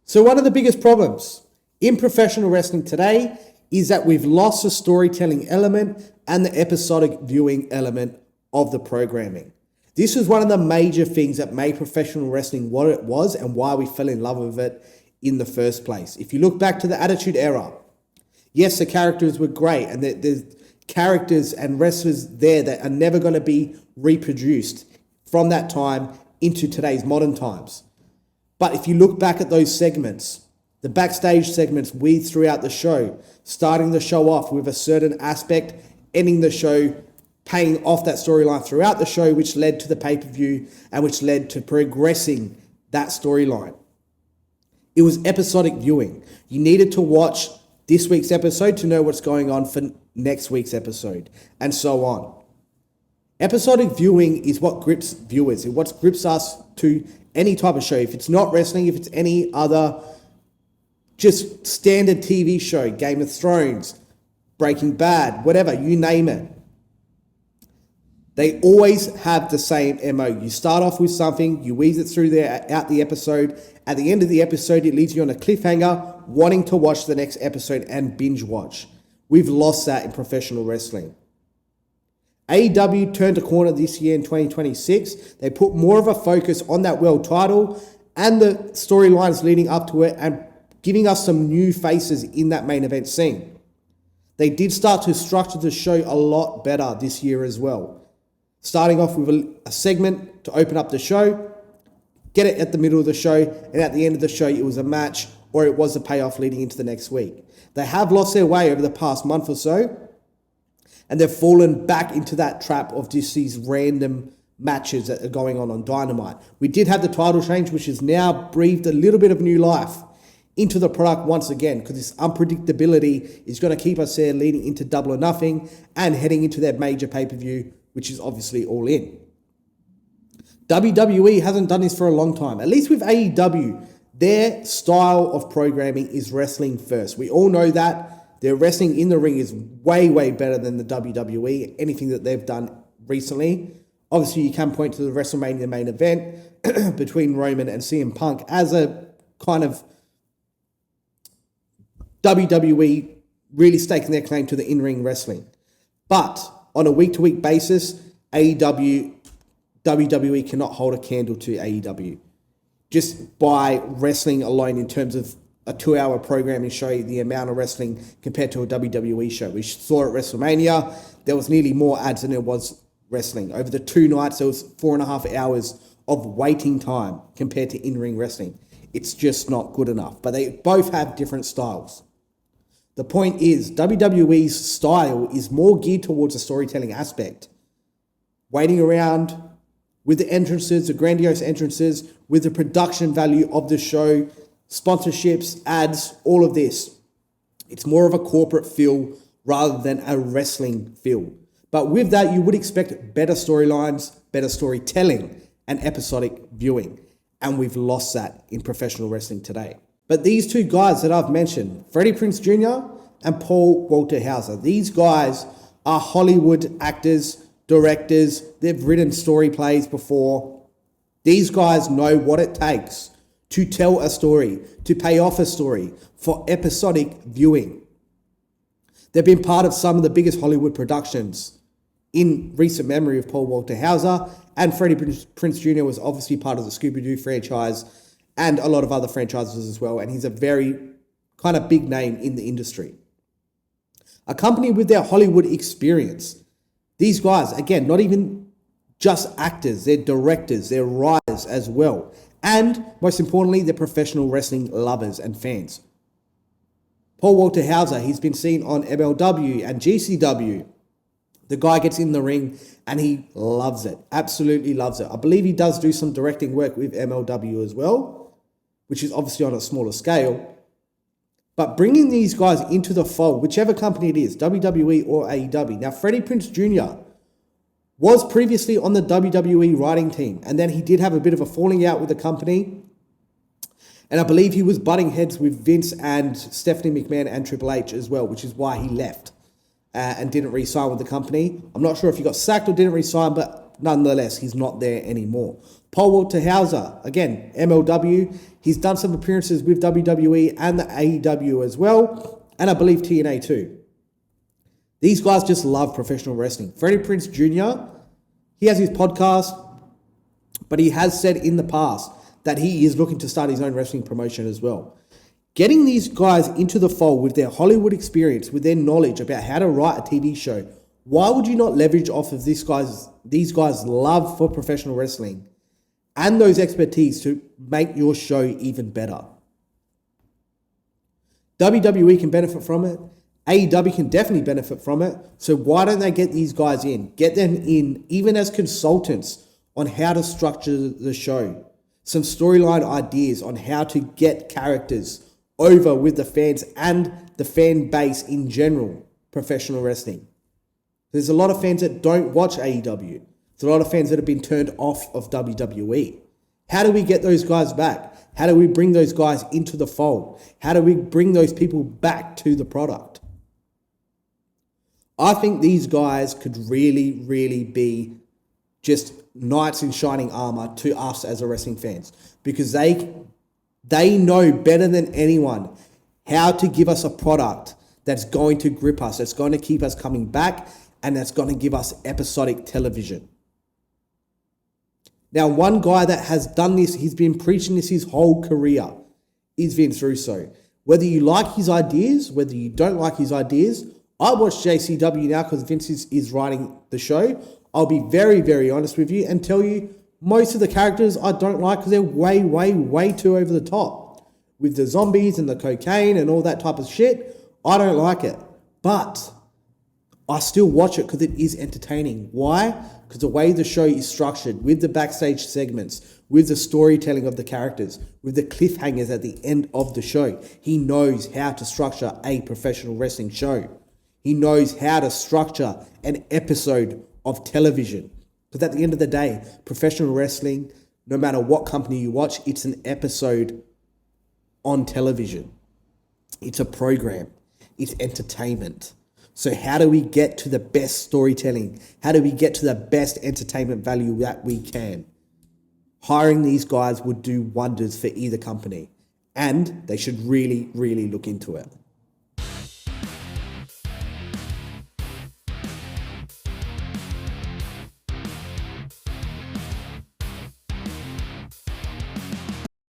So one of the biggest problems in professional wrestling today is that we've lost the storytelling element and the episodic viewing element of the programming. This was one of the major things that made professional wrestling what it was and why we fell in love with it in the first place. If you look back to the Attitude Era, yes, the characters were great, and there's characters and wrestlers there that are never going to be reproduced from that time into today's modern times. But if you look back at those segments, the backstage segments weaved throughout the show, starting the show off with a certain aspect, ending the show, paying off that storyline throughout the show, which led to the pay-per-view and which led to progressing that storyline. It was episodic viewing. You needed to watch this week's episode to know what's going on for next week's episode, and so on. Episodic viewing is what grips viewers. It's what grips us to any type of show. If it's not wrestling, if it's any other just standard TV show, Game of Thrones, Breaking Bad, whatever, you name it. They always have the same MO. You start off with something, you weave it through out the episode. At the end of the episode, it leaves you on a cliffhanger, wanting to watch the next episode and binge watch. We've lost that in professional wrestling. AEW turned a corner this year in 2026. They put more of a focus on that world title and the storylines leading up to it and giving us some new faces in that main event scene. They did start to structure the show a lot better this year as well. Starting off with a segment to open up the show, get it at the middle of the show, and at the end of the show, it was a match or it was a payoff leading into the next week. They have lost their way over the past month or so, and they've fallen back into that trap of just these random matches that are going on Dynamite. We did have the title change, which has now breathed a little bit of new life into the product once again, because this unpredictability is going to keep us there leading into Double or Nothing and heading into their major pay-per-view, which is obviously All In. WWE hasn't done this for a long time. At least with AEW, their style of programming is wrestling first. We all know that. Their wrestling in the ring is way, way better than the WWE, anything that they've done recently. Obviously, you can point to the WrestleMania main event between Roman and CM Punk as a kind of WWE really staking their claim to the in-ring wrestling. But on a week-to-week basis, WWE cannot hold a candle to AEW. Just by wrestling alone in terms of a 2-hour programming show, the amount of wrestling compared to a WWE show. We saw at WrestleMania, there was nearly more ads than there was wrestling. Over the 2 nights, there was 4.5 hours of waiting time compared to in-ring wrestling. It's just not good enough. But they both have different styles. The point is, WWE's style is more geared towards a storytelling aspect. Waiting around with the entrances, the grandiose entrances, with the production value of the show, sponsorships, ads, all of this. It's more of a corporate feel rather than a wrestling feel. But with that, you would expect better storylines, better storytelling, and episodic viewing. And we've lost that in professional wrestling today. But these two guys that I've mentioned, Freddie Prinze Jr. and Paul Walter Hauser, these guys are Hollywood actors, directors. They've written story plays before. These guys know what it takes to tell a story, to pay off a story for episodic viewing. They've been part of some of the biggest Hollywood productions in recent memory of Paul Walter Hauser, and Freddie Prinze Jr. was obviously part of the Scooby-Doo franchise and a lot of other franchises as well, and he's a very kind of big name in the industry. Accompanied with their Hollywood experience, these guys, again, not even just actors, they're directors, they're writers as well, and most importantly, they're professional wrestling lovers and fans. Paul Walter Hauser, he's been seen on MLW and GCW. The guy gets in the ring and he loves it, absolutely loves it. I believe he does do some directing work with MLW as well, which is obviously on a smaller scale. But bringing these guys into the fold, whichever company it is, WWE or AEW. Now, Freddie Prinze Jr. was previously on the WWE writing team, and then he did have a bit of a falling out with the company. And I believe he was butting heads with Vince and Stephanie McMahon and Triple H as well, which is why he left and didn't re-sign with the company. I'm not sure if he got sacked or didn't re-sign, but nonetheless, he's not there anymore. Paul Walter Hauser, again, MLW. He's done some appearances with WWE and the AEW as well, and I believe TNA too. These guys just love professional wrestling. Freddie Prinze Jr., he has his podcast, but he has said in the past that he is looking to start his own wrestling promotion as well. Getting these guys into the fold with their Hollywood experience, with their knowledge about how to write a TV show, why would you not leverage off of these guys' love for professional wrestling and those expertise to make your show even better? WWE can benefit from it. AEW can definitely benefit from it. So why don't they get these guys in? Get them in, even as consultants, on how to structure the show. Some storyline ideas on how to get characters over with the fans and the fan base in general, professional wrestling. There's a lot of fans that don't watch AEW. There's a lot of fans that have been turned off of WWE. How do we get those guys back? How do we bring those guys into the fold? How do we bring those people back to the product? I think these guys could really, really be just knights in shining armor to us as a wrestling fans, because they know better than anyone how to give us a product that's going to grip us, that's going to keep us coming back, and that's going to give us episodic television. Now, one guy that has done this, he's been preaching this his whole career, is Vince Russo. Whether you like his ideas, whether you don't like his ideas, I watch JCW now because Vince is writing the show. I'll be very, very honest with you and tell you most of the characters I don't like because they're way, way, way too over the top. With the zombies and the cocaine and all that type of shit, I don't like it. But I still watch it because it is entertaining. Why? Because the way the show is structured, with the backstage segments, with the storytelling of the characters, with the cliffhangers at the end of the show, he knows how to structure a professional wrestling show. He knows how to structure an episode of television. Because at the end of the day, professional wrestling, no matter what company you watch, it's an episode on television. It's a program. It's entertainment. So how do we get to the best storytelling? How do we get to the best entertainment value that we can? Hiring these guys would do wonders for either company. And they should really, really look into it.